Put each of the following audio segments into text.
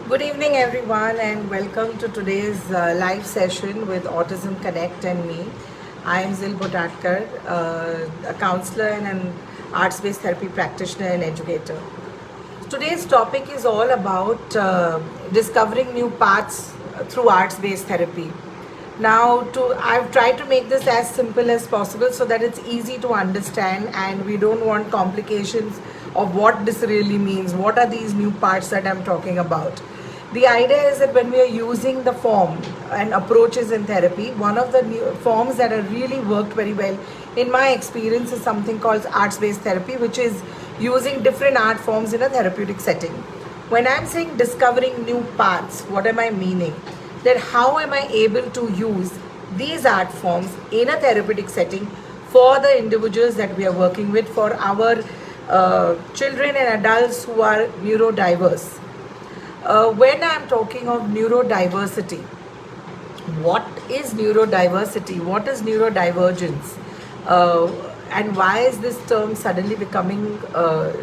Good evening, everyone, and welcome to today's live session with Autism Connect and me. I am Zill Botadkar, a counselor and an arts based therapy practitioner and educator. Today's topic is all about discovering new paths through arts based therapy. I've tried to make this as simple as possible so that it's easy to understand and we don't want complications of what this really means. What are these new parts that I'm talking about? The idea is that when we are using the form and approaches in therapy, one of the new forms that have really worked very well in my experience is something called arts based therapy, which is using different art forms in a therapeutic setting. When I'm saying discovering new paths, what am I meaning? That how am I able to use these art forms in a therapeutic setting for the individuals that we are working with, for our children and adults who are neurodiverse. When I'm talking of neurodiversity, what is neurodiversity? What is neurodivergence? And why is this term suddenly becoming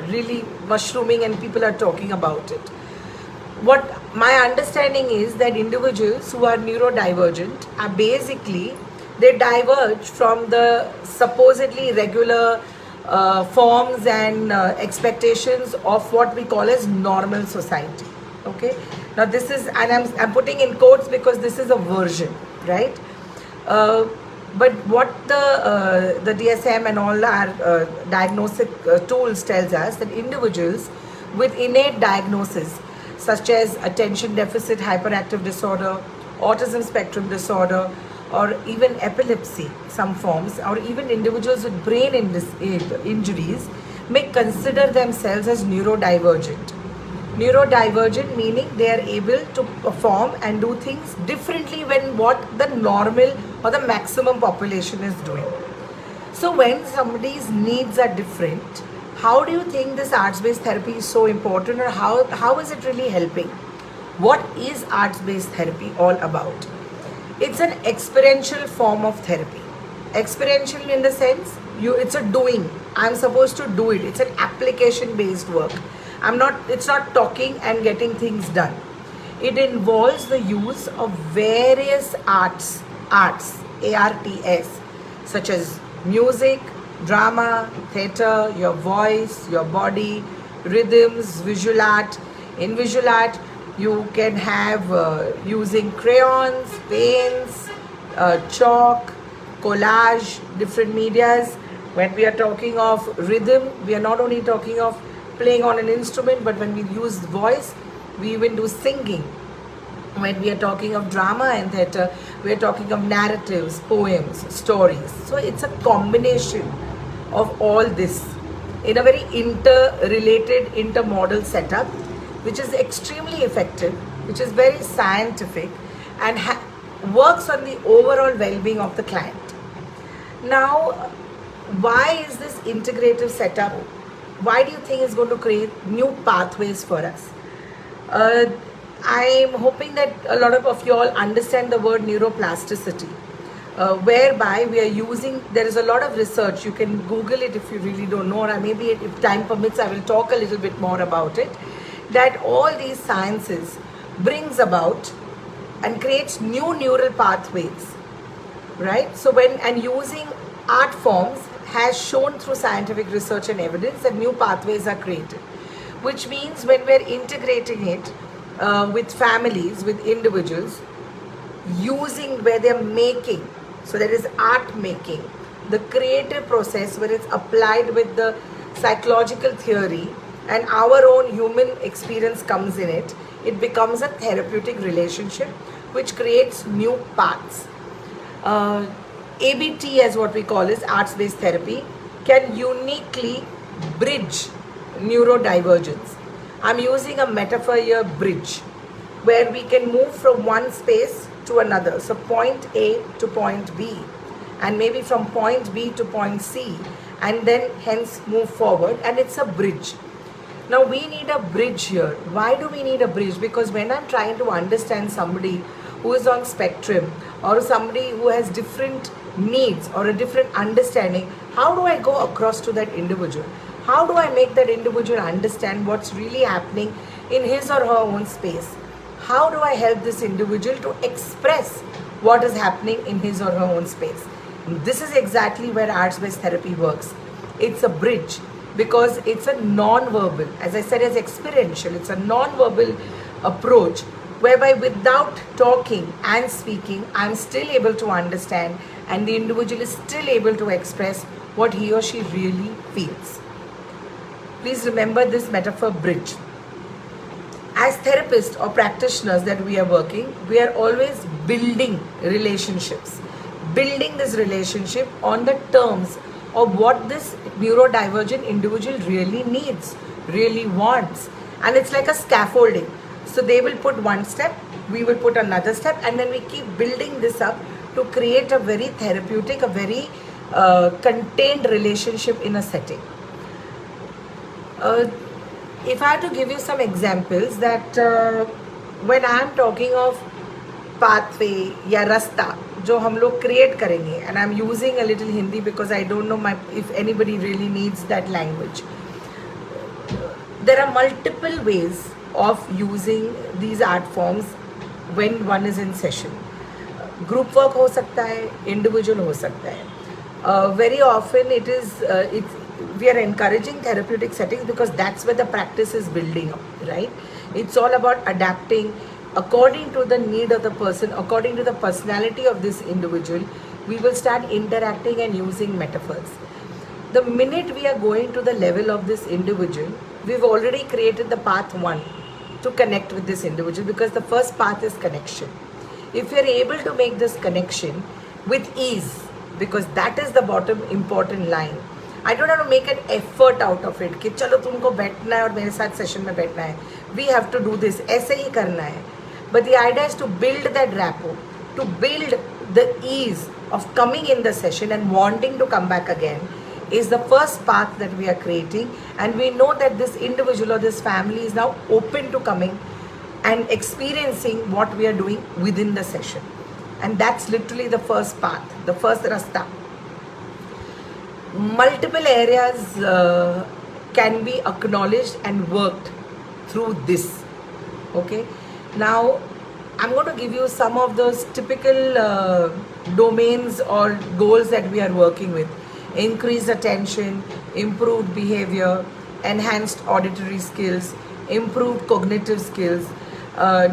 really mushrooming and people are talking about it? What my understanding is that individuals who are neurodivergent are basically, they diverge from the supposedly regular forms and expectations of what we call as normal society. Okay, now this is, and I'm putting in quotes because this is a version, right? But what the DSM and all our diagnostic tools tells us that individuals with innate diagnosis such as attention deficit hyperactive disorder, autism spectrum disorder, or even epilepsy, some forms, or even individuals with brain injuries may consider themselves as neurodivergent. Neurodivergent meaning they are able to perform and do things differently when what the normal or the maximum population is doing. So when somebody's needs are different, how do you think this arts-based therapy is so important, or how is it really helping? What is arts-based therapy all about? It's an experiential form of therapy. Experiential in the sense, it's a doing. I'm supposed to do it. It's an application-based work. It's not talking and getting things done. It involves the use of various arts, ARTS, such as music, drama, theatre, your voice, your body, rhythms, visual art. In visual art, you can have using crayons, paints, chalk, collage, different medias. When we are talking of rhythm, we are not only talking of playing on an instrument, but when we use voice, we even do singing. When we are talking of drama and theatre, we are talking of narratives, poems, stories. So it's a combination of all this in a very interrelated, intermodal setup, which is extremely effective, which is very scientific, and works on the overall well-being of the client. Now, why is this integrative setup? Why do you think it's going to create new pathways for us? I'm hoping that a lot of you all understand the word neuroplasticity, whereby we are using, there is a lot of research, you can Google it if you really don't know, or maybe if time permits I will talk a little bit more about it, that all these sciences brings about and creates new neural pathways, right? So and using art forms has shown through scientific research and evidence that new pathways are created, which means when we're integrating it with families, with individuals, using where they're making, so there is art making, the creative process where it's applied with the psychological theory and our own human experience comes in it, it becomes a therapeutic relationship which creates new paths. ABT, as what we call is arts-based therapy, can uniquely bridge neurodivergence. I'm using a metaphor here, bridge, where we can move from one space to another. So point A to point B, and maybe from point B to point C, and then hence move forward, and it's a bridge. Now we need a bridge here. Why do we need a bridge? Because when I'm trying to understand somebody who is on spectrum or somebody who has different needs or a different understanding, how do I go across to that individual? How do I make that individual understand what's really happening in his or her own space? how do I help this individual to express what is happening in his or her own space? This is exactly where arts-based therapy works. It's a bridge because it's a non-verbal, as I said, it's experiential. It's a non-verbal approach whereby without talking and speaking, I'm still able to understand and the individual is still able to express what he or she really feels. Please remember this metaphor bridge. As therapists or practitioners that we are working, we are always building relationships. Building this relationship on the terms of what this neurodivergent individual really needs, really wants. And it's like a scaffolding. So they will put one step, we will put another step, and then we keep building this up to create a very therapeutic, a very contained relationship in a setting. If I had to give you some examples that when I am talking of pathway या रास्ता जो हम लोग create करेंगे, and I'm using a little Hindi because I don't know if anybody really needs that language. There are multiple ways of using these art forms when one is in session. Group work हो सकता है, individual हो सकता है. Very often we are encouraging therapeutic settings because that's where the practice is building up, right? It's all about adapting according to the need of the person, according to the personality of this individual. We will start interacting and using metaphors. The minute we are going to the level of this individual, we've already created the path 1 to connect with this individual because the first path is connection. If you're able to make this connection with ease, because that is the bottom important line, I don't have to make an effort out of it कि चलो तुमको बैठना है और मेरे साथ session में बैठना है. We have to do this. ऐसे ही करना है. But the idea is to build that rapport, to build the ease of coming in the session and wanting to come back again is the first path that we are creating. And we know that this individual or this family is now open to coming and experiencing what we are doing within the session. And that's literally the first path, the first rasta. Multiple areas can be acknowledged and worked through this. Okay, now I'm going to give you some of those typical domains or goals that we are working with. Increased attention, improved behavior, enhanced auditory skills, improved cognitive skills,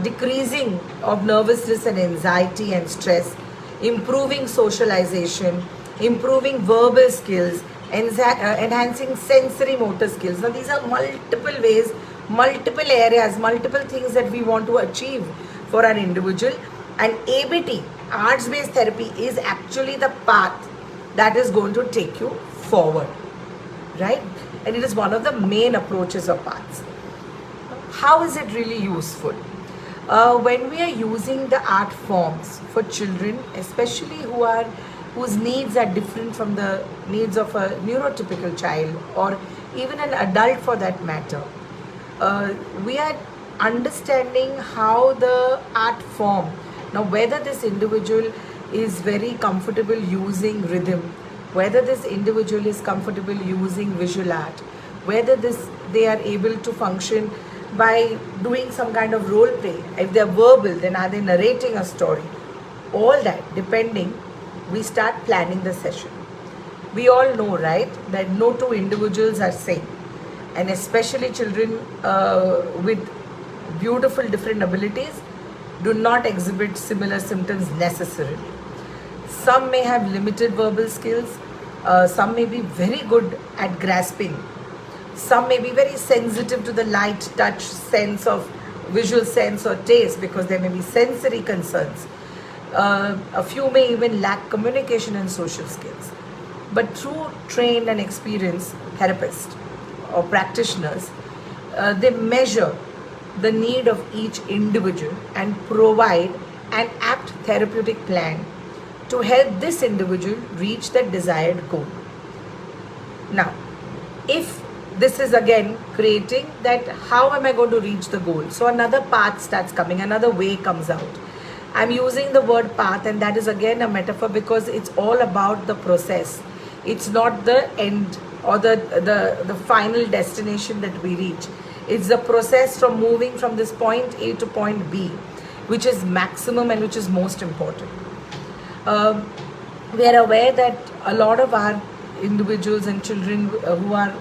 decreasing of nervousness and anxiety and stress, improving socialization, improving verbal skills, enhancing sensory motor skills. Now these are multiple ways, multiple areas, multiple things that we want to achieve for an individual. And ABT, arts-based therapy, is actually the path that is going to take you forward, right? And it is one of the main approaches or paths. How is it really useful? When we are using the art forms for children, especially whose needs are different from the needs of a neurotypical child or even an adult for that matter, we are understanding how the art form, now whether this individual is very comfortable using rhythm, whether this individual is comfortable using visual art, whether they are able to function by doing some kind of role play. If they are verbal, then are they narrating a story? All that depending, we start planning the session. We all know, right, that no two individuals are same, and especially children with beautiful different abilities do not exhibit similar symptoms necessarily. Some may have limited verbal skills, some may be very good at grasping, some may be very sensitive to the light, touch, sense of visual sense or taste because there may be sensory concerns. A few may even lack communication and social skills. But through trained and experienced therapists or practitioners, they measure the need of each individual and provide an apt therapeutic plan to help this individual reach the desired goal. Now, if this is again creating that, how am I going to reach the goal? So another path starts coming, another way comes out. I'm using the word path, and that is again a metaphor because it's all about the process. It's not the end or the final destination that we reach. It's the process from moving from this point A to point B, which is maximum and which is most important. We are aware that a lot of our individuals and children who are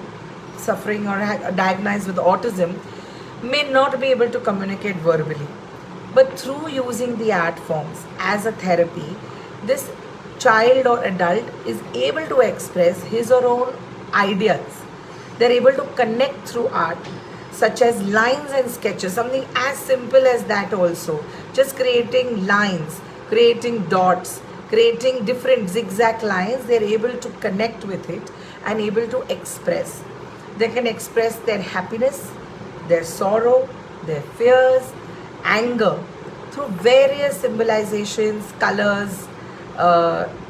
suffering or diagnosed with autism may not be able to communicate verbally. But through using the art forms as a therapy, this child or adult is able to express his or her own ideas. They're able to connect through art, such as lines and sketches, something as simple as that also. Just creating lines, creating dots, creating different zigzag lines, they're able to connect with it and able to express. They can express their happiness, their sorrow, their fears, anger through various symbolizations, colors,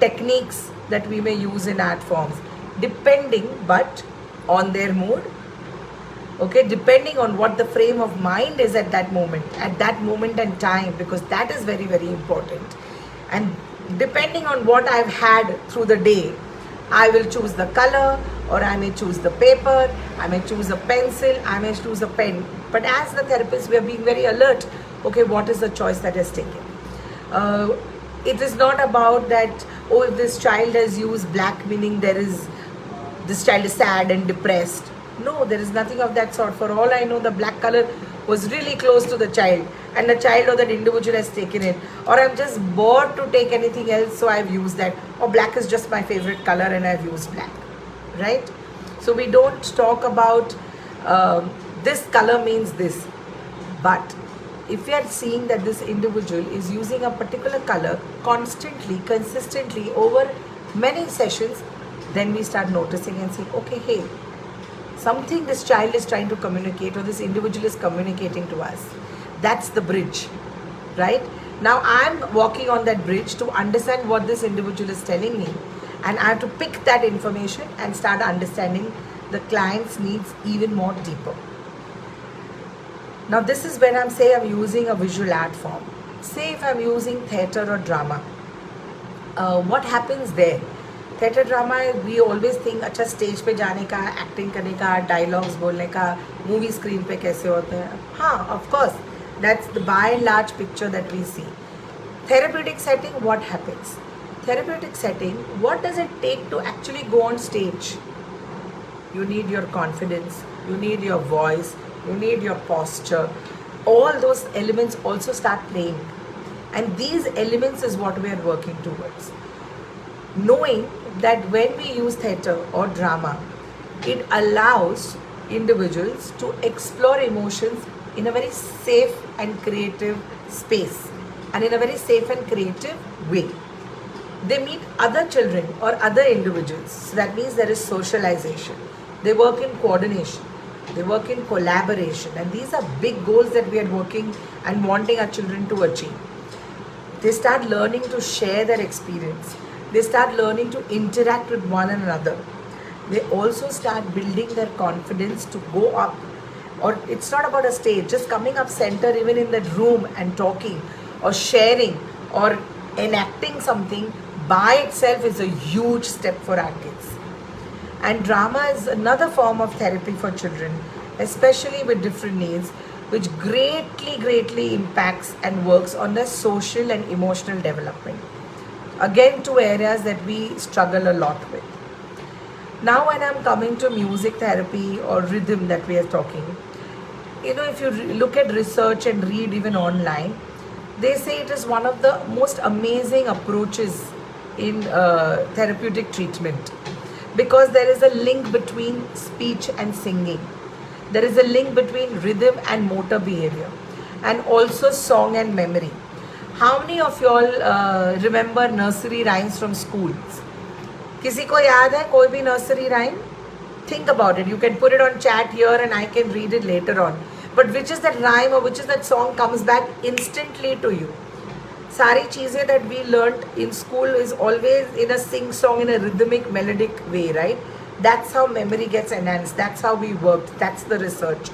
techniques that we may use in art forms, depending but on their mood, okay, depending on what the frame of mind is at that moment and time, because that is very, very important. And depending on what I've had through the day, I will choose the color, or I may choose the paper, I may choose a pencil, I may choose a pen. But as the therapist, we are being very alert. Okay, what is the choice that is taken? It is not about that, oh, if this child has used black, meaning this child is sad and depressed. No, there is nothing of that sort. For all I know, the black color was really close to the child, and the child or that individual has taken it. Or I'm just bored to take anything else, so I've used that. Or black is just my favorite color and I've used black, right? So we don't talk about this color means this. But if we are seeing that this individual is using a particular color constantly, consistently over many sessions, then we start noticing and saying, okay, hey, something this child is trying to communicate or this individual is communicating to us. That's the bridge, right? Now I'm walking on that bridge to understand what this individual is telling me, and I have to pick that information and start understanding the client's needs even more deeper. Now this is when I'm using a visual art form. Say if I'm using theatre or drama, what happens there? Theatre drama, we always think, अच्छा stage पे जाने का, acting करने का, dialogues बोलने का, movie screen पे कैसे होते हैं. हाँ, of course, that's the by and large picture that we see. Therapeutic setting, what happens? Therapeutic setting, what does it take to actually go on stage? You need your confidence, you need your voice, you need your posture. All those elements also start playing. And these elements is what we are working towards. Knowing that when we use theatre or drama, it allows individuals to explore emotions in a very safe and creative space and in a very safe and creative way. They meet other children or other individuals. So that means there is socialization. They work in coordination. They work in collaboration. And these are big goals that we are working and wanting our children to achieve. They start learning to share their experience. They start learning to interact with one another. They also start building their confidence to go up. Or it's not about a stage, just coming up center even in that room and talking or sharing or enacting something by itself is a huge step for our kids. And drama is another form of therapy for children, especially with different needs, which greatly impacts and works on their social and emotional development. Again, two areas that we struggle a lot with. Now when I'm coming to music therapy or rhythm that we are talking, if you look at research and read even online, they say it is one of the most amazing approaches in therapeutic treatment, because there is a link between speech and singing. There is a link between rhythm and motor behavior, and also song and memory. How many of you all remember nursery rhymes from schools? किसी को याद है कोई भी nursery rhyme? Think about it. You can put it on chat here and I can read it later on. But which is that rhyme or which is that song comes back instantly to you? सारी चीज़ें that we learnt in school is always in a sing song, in a rhythmic melodic way, right? That's how memory gets enhanced. That's how we worked. That's the research,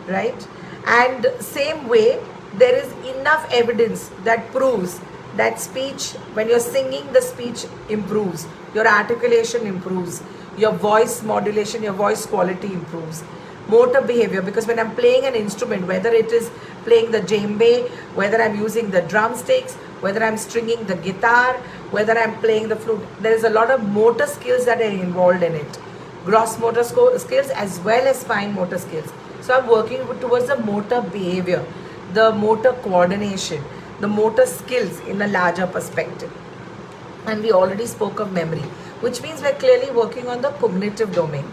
right? And same way, there is enough evidence that proves that speech, when you're singing, the speech improves, your articulation improves, your voice modulation, your voice quality improves. motor behavior, because when I'm playing an instrument, whether it is playing the djembe, whether I'm using the drumsticks, whether I'm stringing the guitar, whether I'm playing the flute, there is a lot of motor skills that are involved in it. Gross motor skills as well as fine motor skills. So I'm working towards the motor behavior, the motor coordination, the motor skills in a larger perspective. And we already spoke of memory, which means we're clearly working on the cognitive domain.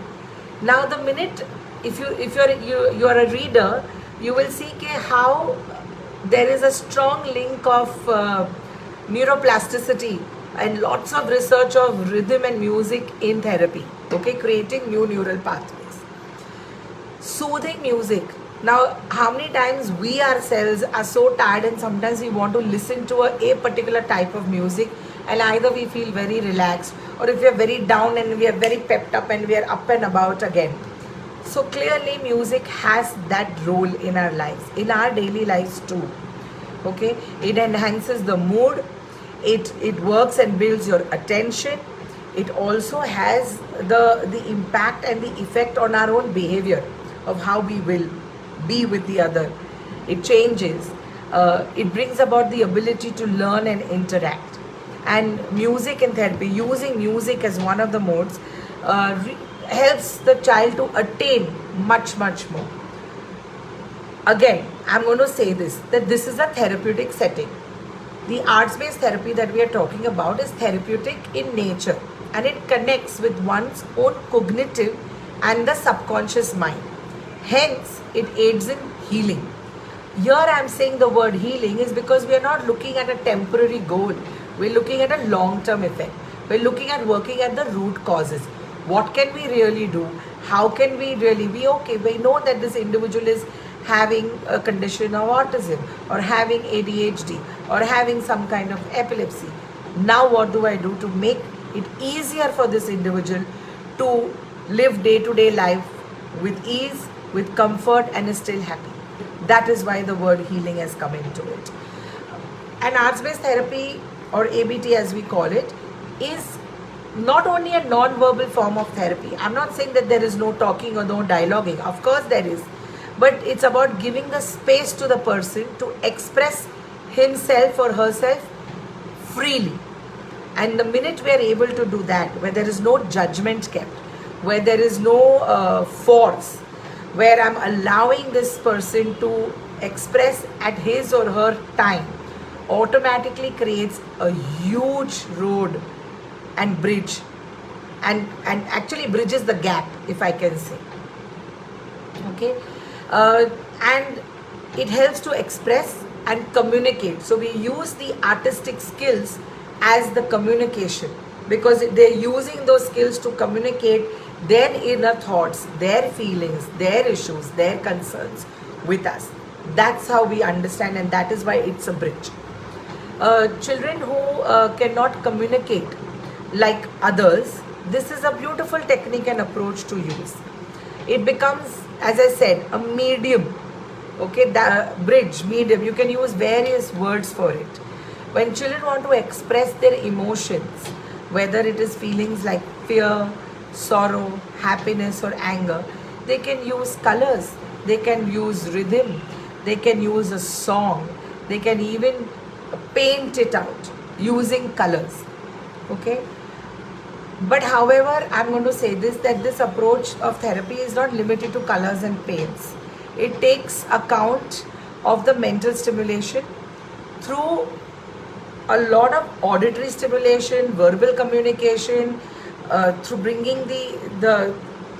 Now the minute, if you are a reader, you will see how there is a strong link of neuroplasticity and lots of research of rhythm and music in therapy, okay, creating new neural pathways. Soothing music. Now, how many times we ourselves are so tired and sometimes we want to listen to a particular type of music, and either we feel very relaxed, or if we are very down and we are very pepped up and we are up and about again. So clearly music has that role in our lives, in our daily lives too. Okay, it enhances the mood, it works and builds your attention. It also has the impact and the effect on our own behavior of how we will be with the other. It changes, it brings about the ability to learn and interact. And music in therapy, using music as one of the modes, helps the child to attain much more. Again, I'm going to say this, that this is a therapeutic setting. The arts-based therapy that we are talking about is therapeutic in nature, and it connects with one's own cognitive and the subconscious mind. Hence, it aids in healing. Here I am saying the word healing is because we are not looking at a temporary goal. We're looking at a long-term effect. We're looking at working at the root causes. What can we really do? How can we really be okay? We know that this individual is having a condition of autism, or having ADHD, or having some kind of epilepsy. Now what do I do to make it easier for this individual to live day-to-day life with ease, with comfort, and is still happy? That is why the word healing has come into it. And arts-based therapy, or ABT as we call it, is not only a non-verbal form of therapy. I'm not saying that there is no talking or no dialoguing. Of course there is. But it's about giving the space to the person to express himself or herself freely. And the minute we are able to do that, where there is no judgment kept, where there is no force, where I'm allowing this person to express at his or her time, automatically creates a huge road and bridge, and actually bridges the gap, if I can say. Okay, and it helps to express and communicate. So we use the artistic skills as the communication, because they're using those skills to communicate their inner thoughts, their feelings, their issues, their concerns with us. That's how we understand, and that is why it's a bridge. Children who cannot communicate like others, this is a beautiful technique and approach to use. It becomes, as I said, a medium. Okay, the bridge, medium, you can use various words for it. When children want to express their emotions, whether it is feelings like fear, sorrow, happiness, or anger, they can use colors, they can use rhythm, they can use a song, they can even paint it out using colors. Okay, but however, I'm going to say this, that this approach of therapy is not limited to colors and paints. It takes account of the mental stimulation through a lot of auditory stimulation, verbal communication, through bringing the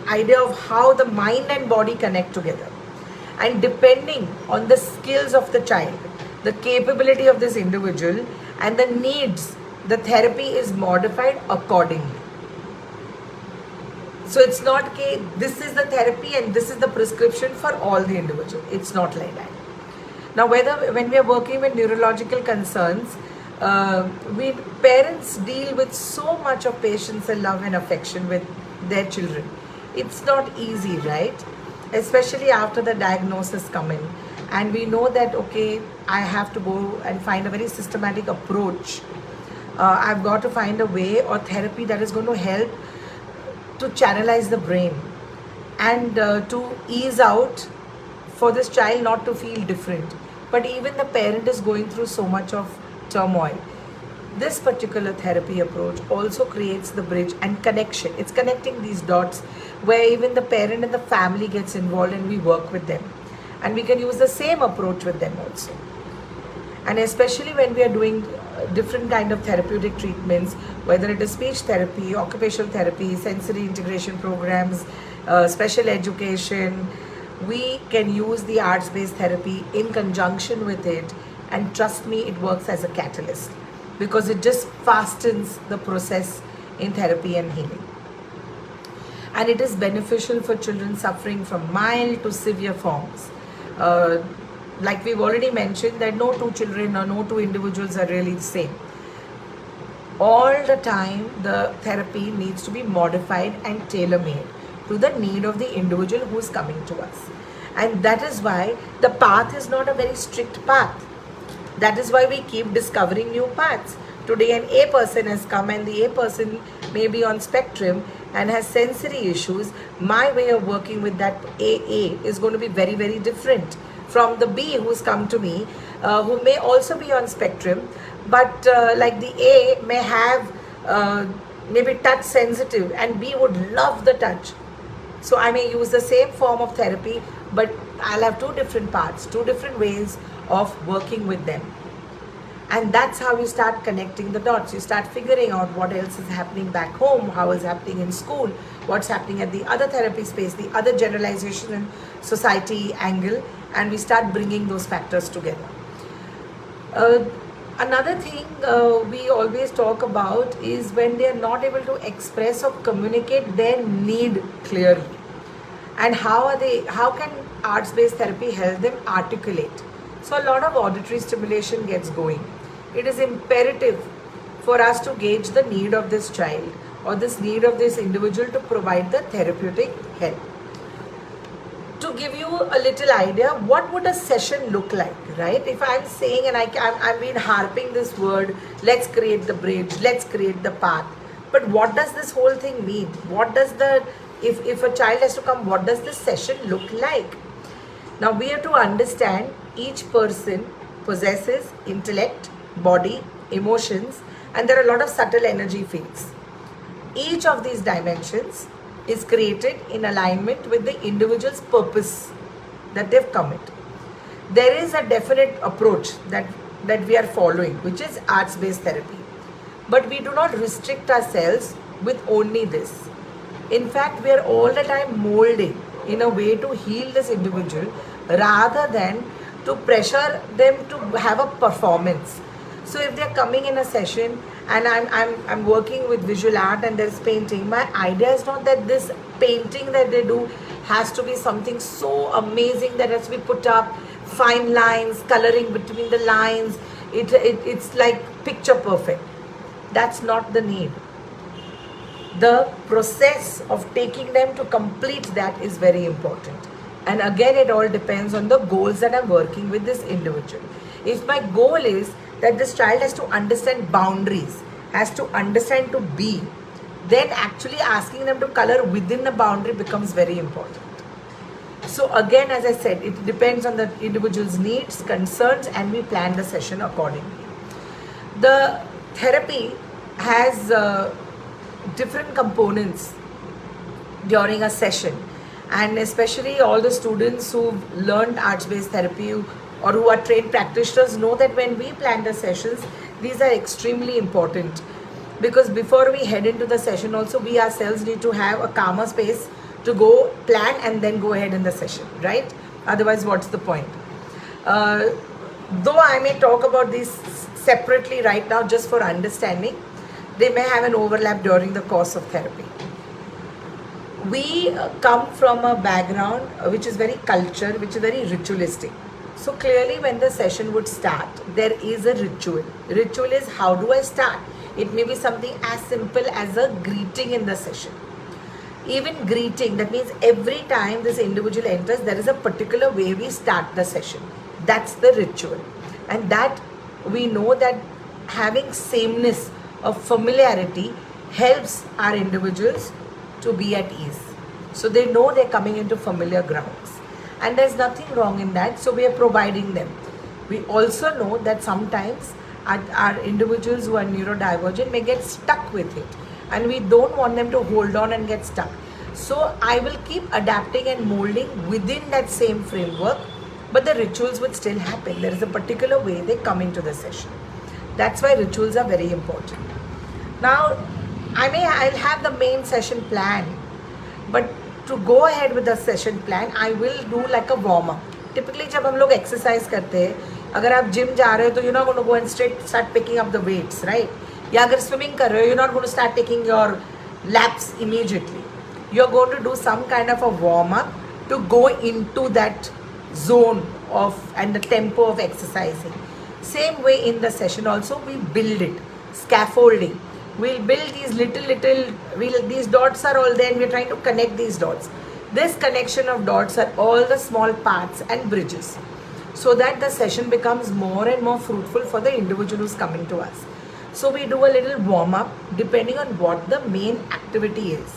idea of how the mind and body connect together. And depending on the skills of the child, the capability of this individual, and the needs, the therapy is modified accordingly. So it's not okay, this is the therapy and this is the prescription for all the individual. It's not like that. Now, when we are working with neurological concerns, parents deal with so much of patience and love and affection with their children. It's not easy, right? Especially after the diagnosis come in, and we know that, okay, I have to go and find a very systematic approach. I've got to find a way or therapy that is going to help to channelize the brain, and to ease out for this child not to feel different. But even the parent is going through so much of turmoil. This particular therapy approach also creates the bridge and connection. It's connecting these dots where even the parent and the family gets involved and we work with them. And we can use the same approach with them also. And especially when we are doing different kind of therapeutic treatments, whether it is speech therapy, occupational therapy, sensory integration programs, special education, we can use the arts-based therapy in conjunction with it, and trust me, it works as a catalyst because it just fastens the process in therapy and healing. And it is beneficial for children suffering from mild to severe forms. Like we've already mentioned, that no two children or no two individuals are really the same. All the time, the therapy needs to be modified and tailor-made to the need of the individual who is coming to us. And that is why the path is not a very strict path. That is why we keep discovering new paths. Today an A person has come and the A person may be on spectrum and has sensory issues. My way of working with that AA is going to be very, very different from the B who's come to me, who may also be on spectrum, but like the A may have maybe touch sensitive and B would love the touch. So I may use the same form of therapy, but I'll have two different parts, two different ways of working with them. And that's how you start connecting the dots. You start figuring out what else is happening back home, how is happening in school, what's happening at the other therapy space, the other generalization and society angle, and we start bringing those factors together. Another thing we always talk about is when they are not able to express or communicate their need clearly. And how can arts-based therapy help them articulate? So a lot of auditory stimulation gets going. It is imperative for us to gauge the need of this child or this need of this individual to provide the therapeutic help. To give you a little idea, what would a session look like, right? If I'm saying, and I've been harping this word, let's create the bridge, let's create the path. But what does this whole thing mean? What does if a child has to come, what does this session look like? Now we have to understand each person possesses intellect, body, emotions, and there are a lot of subtle energy fields. Each of these dimensions is created in alignment with the individual's purpose that they've come it. There is a definite approach that we are following, which is arts-based therapy. But we do not restrict ourselves with only this. In fact, we are all the time molding in a way to heal this individual rather than to pressure them to have a performance. So if they're coming in a session and I'm working with visual art and there's painting, my idea is not that this painting that they do has to be something so amazing that has to be put up, fine lines, coloring between the lines, it's like picture perfect. That's not the need. The process of taking them to complete that is very important. And again, it all depends on the goals that I'm working with this individual. If my goal is that this child has to understand boundaries, has to understand to be, then actually asking them to color within the boundary becomes very important. So again, as I said, it depends on the individual's needs, concerns, and we plan the session accordingly. The therapy has different components during a session, and especially all the students who've learned arts-based therapy or who are trained practitioners know that when we plan the sessions, these are extremely important, because before we head into the session also, we ourselves need to have a calmer space to go plan and then go ahead in the session, right? Otherwise, what's the point? Though I may talk about these separately right now just for understanding, they may have an overlap during the course of therapy. We come from a background which is very cultured, which is very ritualistic. So clearly when the session would start, there is a ritual. Ritual is, how do I start? It may be something as simple as a greeting in the session. Even greeting, that means every time this individual enters, there is a particular way we start the session. That's the ritual. And that we know that having sameness of familiarity helps our individuals to be at ease. So they know they're coming into familiar grounds. And there's nothing wrong in that, so we are providing them. We also know that sometimes our individuals who are neurodivergent may get stuck with it, and we don't want them to hold on and get stuck. So I will keep adapting and molding within that same framework, but the rituals would still happen. There is a particular way they come into the session. That's why rituals are very important. Now, I'll have the main session plan, but to go ahead with the session plan, I will do like a warm up. Typically, जब हम लोग exercise करते हैं, अगर आप gym जा रहे हो तो you're not going to go and start picking up the weights, right? या अगर swimming कर रहे हो, you're not going to start taking your laps immediately. You're going to do some kind of a warm up to go into that zone of and the tempo of exercising. Same way in the session also, we build it, scaffolding. We'll build these these dots are all there, and we're trying to connect these dots. This connection of dots are all the small parts and bridges, so that the session becomes more and more fruitful for the individual who's coming to us. So we do a little warm up depending on what the main activity is.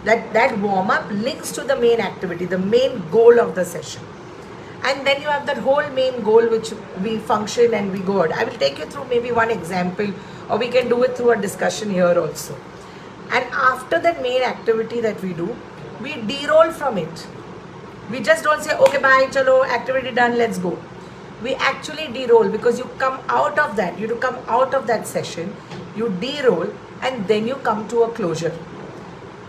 That warm up links to the main activity, the main goal of the session. And then you have that whole main goal which we function and we go out. I will take you through maybe one example, or we can do it through a discussion here also. And after that main activity that we do, we de-roll from it. We just don't say, okay, bye, chalo, activity done, let's go. We actually de-roll, because you come out of that, you to come out of that session, you de-roll, and then you come to a closure.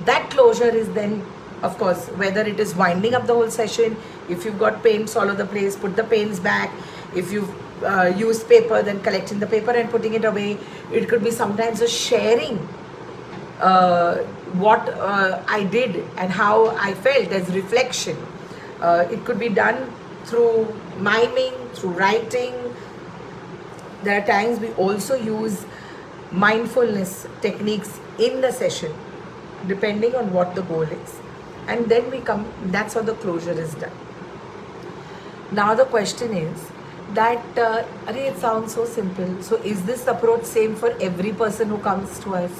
That closure is then, of course, whether it is winding up the whole session, if you've got paints all over the place, put the paints back. If you've used paper, then collecting the paper and putting it away. It could be sometimes a sharing what I did and how I felt as reflection. It could be done through miming, through writing. There are times we also use mindfulness techniques in the session, depending on what the goal is. And then we come, that's how the closure is done. Now the question is that, it sounds so simple. So is this approach same for every person who comes to us?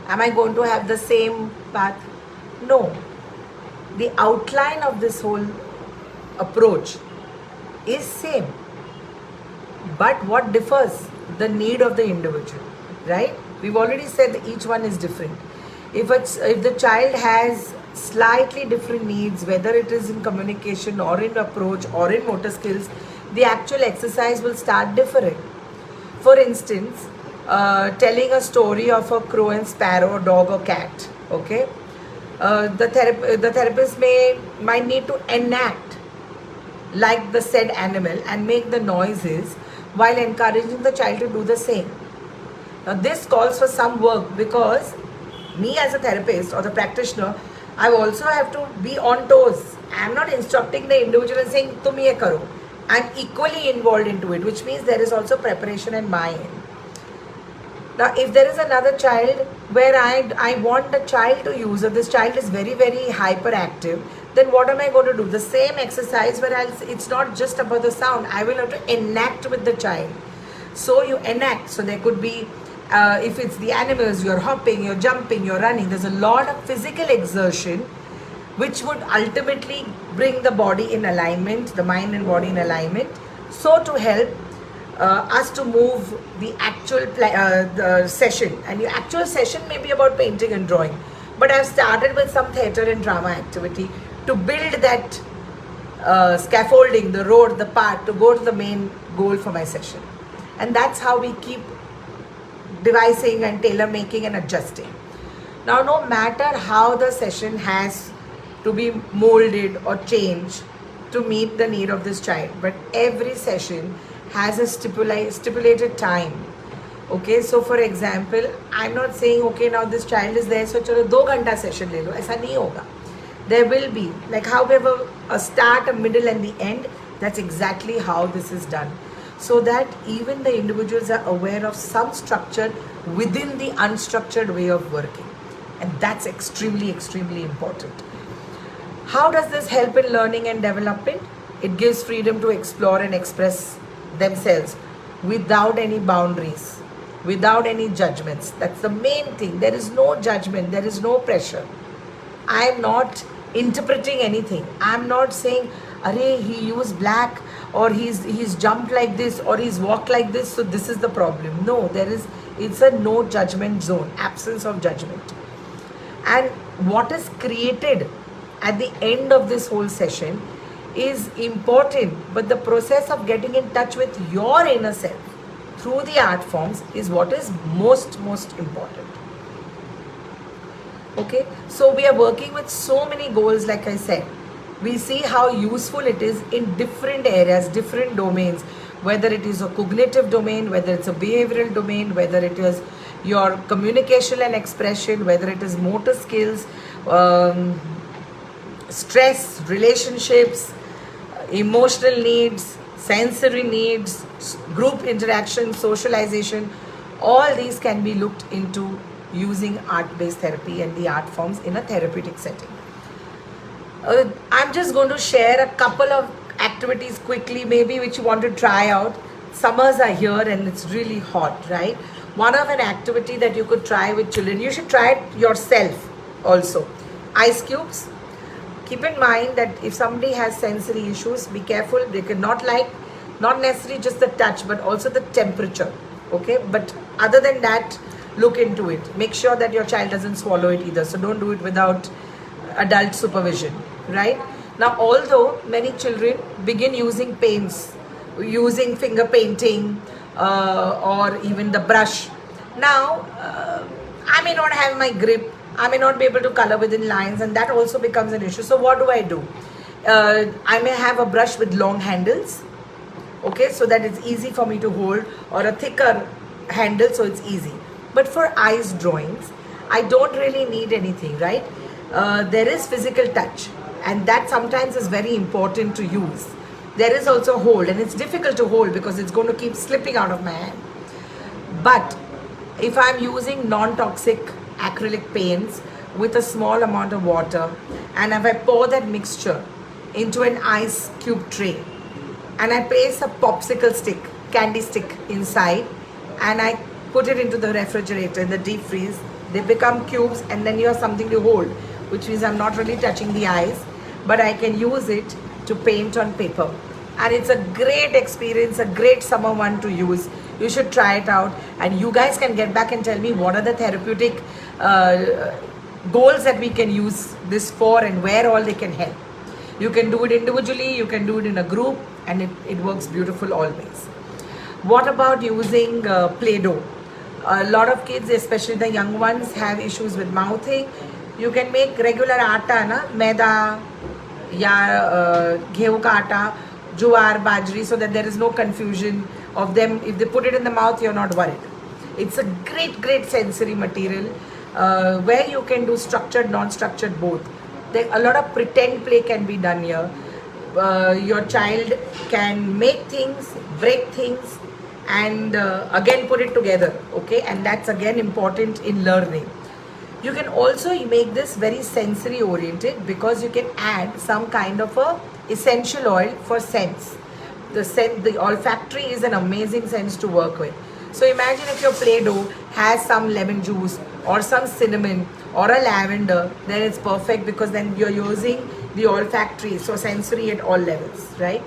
Am I going to have the same path? No. The outline of this whole approach is same. But what differs? The need of the individual, right? We've already said that each one is different. If the child has slightly different needs, whether it is in communication or in approach or in motor skills, the actual exercise will start differing. For instance, telling a story of a crow and sparrow, dog or cat, okay? The therapist might need to enact like the said animal and make the noises while encouraging the child to do the same. Now this calls for some work, because me as a therapist or the practitioner, I also have to be on toes. I am not instructing the individual and saying, tum ye karo. I am equally involved into it, which means there is also preparation in my end. Now, if there is another child where I want the child to use, or this child is very, very hyperactive, then what am I going to do? The same exercise where it's not just about the sound. I will have to enact with the child. So you enact. So there could be, if it's the animals, you're hopping, you're jumping, you're running. There's a lot of physical exertion which would ultimately bring the body in alignment, the mind and body in alignment, so to help us to move the actual the session. And your actual session may be about painting and drawing, but I've started with some theatre and drama activity to build that scaffolding, the road, the path to go to the main goal for my session. And that's how we keep devising and tailor making and adjusting. Now, no matter how the session has to be molded or changed to meet the need of this child, but every session has a stipulated time. Okay, so for example, I'm not saying, okay, now this child is there, so chalo 2 ghanta session le lo. Aisa nahi hoga. There will be, like how we have a start, a middle and the end. That's exactly how this is done, so that even the individuals are aware of some structure within the unstructured way of working. And that's extremely, extremely important. How does this help in learning and development? It gives freedom to explore and express themselves without any boundaries, without any judgments. That's the main thing. There is no judgment, there is no pressure. I am not interpreting anything. I am not saying, "Arey, he used black, or he's jumped like this, or he's walked like this, so this is the problem." No, it's a no judgment zone, absence of judgment. And what is created at the end of this whole session is important, but the process of getting in touch with your inner self through the art forms is what is most important. Okay, so we are working with so many goals. Like I said, we see how useful it is in different areas, different domains, whether it is a cognitive domain, whether it's a behavioral domain, whether it is your communication and expression, whether it is motor skills, stress, relationships, emotional needs, sensory needs, group interaction, socialization. All these can be looked into using art-based therapy and the art forms in a therapeutic setting. I'm just going to share a couple of activities quickly, maybe which you want to try out. Summers are here and it's really hot, right? One of an activity that you could try with children, you should try it yourself also. Ice cubes. Keep in mind that if somebody has sensory issues, be careful. They cannot like, not necessarily just the touch, but also the temperature. Okay, but other than that, look into it. Make sure that your child doesn't swallow it either. So don't do it without adult supervision, right? Now, although many children begin using paints, using finger painting, or even the brush. Now, I may not have my grip. I may not be able to color within lines, and that also becomes an issue. So what do? I may have a brush with long handles, okay, so that it's easy for me to hold, or a thicker handle so it's easy. But for ice drawings, I don't really need anything, right? There is physical touch, and that sometimes is very important to use. There is also hold, and it's difficult to hold because it's going to keep slipping out of my hand. But if I'm using non-toxic acrylic paints with a small amount of water, and if I pour that mixture into an ice cube tray, and I place a popsicle stick, candy stick inside, and I put it into the refrigerator in the deep freeze, they become cubes, and then you have something to hold, which means I'm not really touching the ice, but I can use it to paint on paper. And it's a great experience, a great summer one to use. You should try it out, and you guys can get back and tell me what are the therapeutic goals that we can use this for, and where all they can help. You can do it individually, you can do it in a group, and it works beautiful always. What about using Play-Doh? A lot of kids, especially the young ones, have issues with mouthing. You can make regular atta, na, maida, ya gehu ka atta, juwar, bajri, so that there is no confusion of them. If they put it in the mouth, you're not worried. It's a great sensory material where you can do structured, non-structured both. A lot of pretend play can be done here. Your child can make things, break things, and again put it together, okay? And that's again important in learning. You can also make this very sensory oriented, because you can add some kind of a essential oil for sense. The olfactory is an amazing sense to work with. So imagine if your Play-Doh has some lemon juice or some cinnamon or a lavender, then it's perfect, because then you're using the olfactory, so sensory at all levels, right?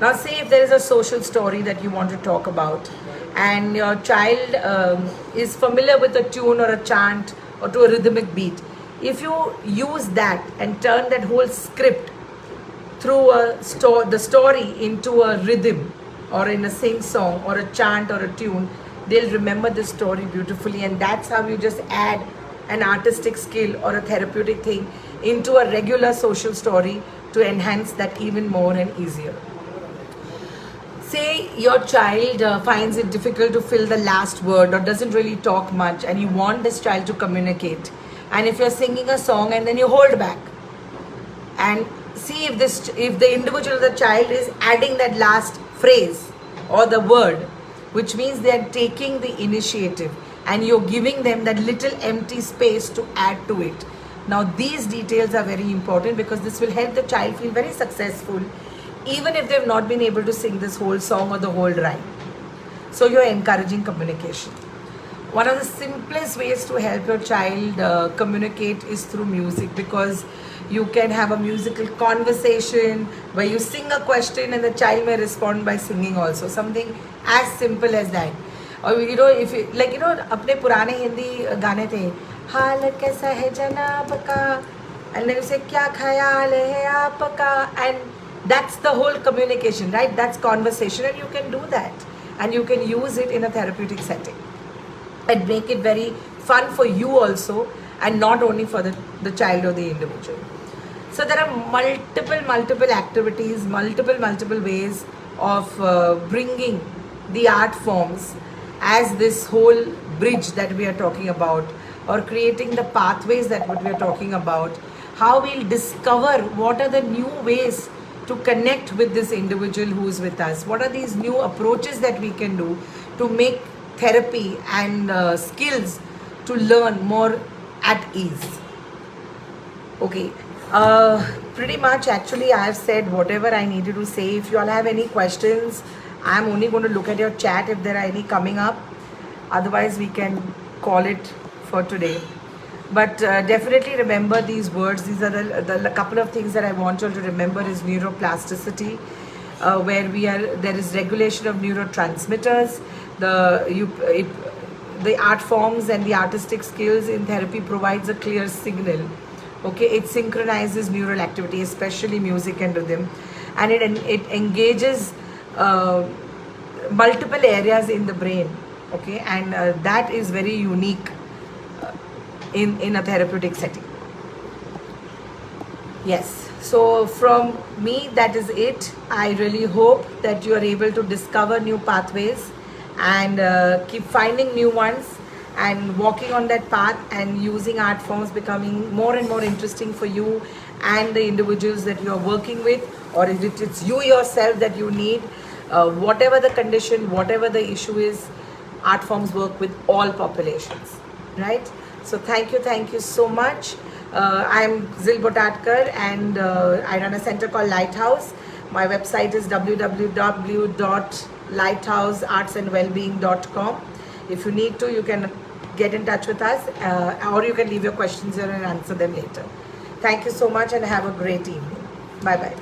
Now, say if there is a social story that you want to talk about, and your child is familiar with a tune or a chant or to a rhythmic beat. If you use that and turn that whole script through the story into a rhythm, or in a sing song or a chant or a tune, they'll remember the story beautifully. And that's how you just add an artistic skill or a therapeutic thing into a regular social story to enhance that even more and easier. Say your child finds it difficult to fill the last word, or doesn't really talk much, and you want this child to communicate. And if you're singing a song and then you hold back and see if the individual, the child, is adding that last phrase or the word, which means they're taking the initiative, and you're giving them that little empty space to add to it. Now, these details are very important, because this will help the child feel very successful, even if they've not been able to sing this whole song or the whole rhyme. So you're encouraging communication. one of the simplest ways to help your child communicate is through music, because you can have a musical conversation where you sing a question and the child may respond by singing also, something as simple as that. Or if you, like अपने पुराने हिंदी गाने थे, हाल कैसा है जनाब का, and then you say क्या ख्याल है आपका, and that's the whole communication, right? That's conversation, and you can do that, and you can use it in a therapeutic setting and make it very fun for you also, and not only for the child or the individual. So there are multiple activities, multiple ways of bringing the art forms as this whole bridge that we are talking about, or creating the pathways that what we are talking about, how we'll discover what are the new ways to connect with this individual who is with us, what are these new approaches that we can do to make therapy and skills to learn more at ease. Okay, pretty much actually I have said whatever I needed to say. If you all have any questions, I'm only going to look at your chat if there are any coming up. Otherwise, we can call it for today. But definitely remember these words. These are the couple of things that I want you all to remember is neuroplasticity, where there is regulation of neurotransmitters. The art forms and the artistic skills in therapy provides a clear signal. Okay, it synchronizes neural activity, especially music and rhythm, and it engages multiple areas in the brain. Okay, and that is very unique in a therapeutic setting. Yes, so from me, that is it. I really hope that you are able to discover new pathways and keep finding new ones and walking on that path, and using art forms becoming more and more interesting for you and the individuals that you are working with, or if it's you yourself that you need, whatever the condition, whatever the issue is, art forms work with all populations, right? So thank you so much. I am Zill Botadkar, and I run a center called Lighthouse. My website is www.lighthouseartsandwellbeing.com. If you need to, you can get in touch with us, or you can leave your questions here and answer them later. Thank you so much, and have a great evening. Bye bye.